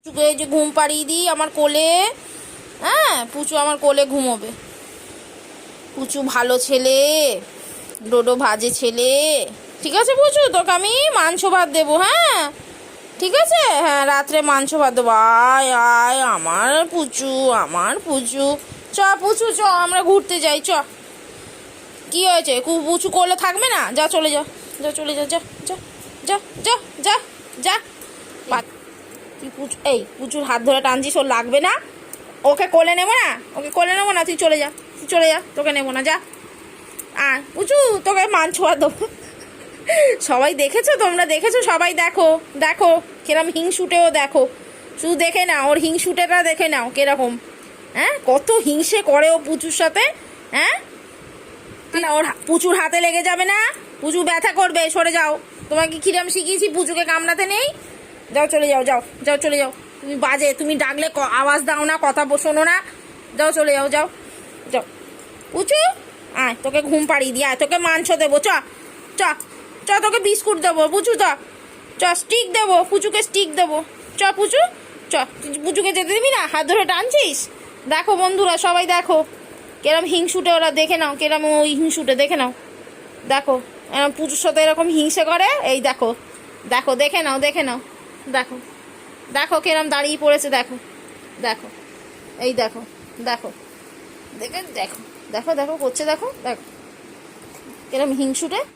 এই যে ঘুম পাড়িয়ে দিই আমার কোলে। হ্যাঁ, পুচু আমার কোলে ঘুমোবে। পুচু ভালো ছেলে, ডোডো ভাজে ছেলে। ঠিক আছে পুচু, তোকে আমি মাংস ভাত দেবো। হ্যাঁ ঠিক আছে, হ্যাঁ রাত্রে মাংস ভাত দেবো। আয় আয় আমার পুচু, আমার পুচু। চ পুচু চ, আমরা ঘুরতে যাই চ। কি হয়েছে, পুচু কোলে থাকবে না? যা চলে যা, যা চলে যা, যা যা যা যা যা যা। তুই পুচু, এই পুচুর হাত ধরে টানছিস, ওর লাগবে না? ওকে কোলে নেবো না, ওকে কোলে নেবো না, তুই চলে যা, তুই চলে যা, তোকে নেবো না, যা। আয় পুচু, তোকে মাংস ভাত দেবো। সবাই দেখেছো, তোমরা দেখেছো? সবাই দেখো, দেখো কিরম হিংসুটেও দেখো। শুধু দেখে নাও, ওর হিংসুটেটা দেখে নাও কিরকম। হ্যাঁ, কত হিংসে করে ও পুচুর সাথে। হ্যাঁ না, ওর পুচুর হাতে লেগে যাবে না? পুচু ব্যথা করবে, সরে যাও। তোমাকে কিরম শিখিয়েছি পুচুকে কামড়াতে নেই? যাও চলে যাও, যাও যাও চলে যাও। তুমি বাজে, তুমি ডাকলে আওয়াজ দাও না, কথা শোনো না। যাও চলে যাও, যাও যাও। পুচু আয়, তোকে ঘুম পাড়িয়ে দিই, আয় তোকে মাংস দেবো। চ চ চ, তোকে বিস্কুট দেবো পুচু। চ চ, স্টিক দেবো পুচুকে, স্টিক দেবো। চ পুচু চ। পুচুকে যেতে দিবি না? হাত ধরে টানছিস। দেখো বন্ধুরা, সবাই দেখো কেরম হিংসুটে ওরা, দেখে নাও কেরম ওই হিংসুটে, দেখে নাও। দেখো এরকম পুজোর সাথে এরকম হিংসে করে, এই দেখো দেখো, দেখে নাও, দেখে নাও। দেখো দেখো কেরম দাঁড়িয়ে পড়েছে, দেখো দেখো, এই দেখো দেখো, দেখে দেখো দেখো দেখো করছে, দেখো দেখো কেরম হিংসুটে।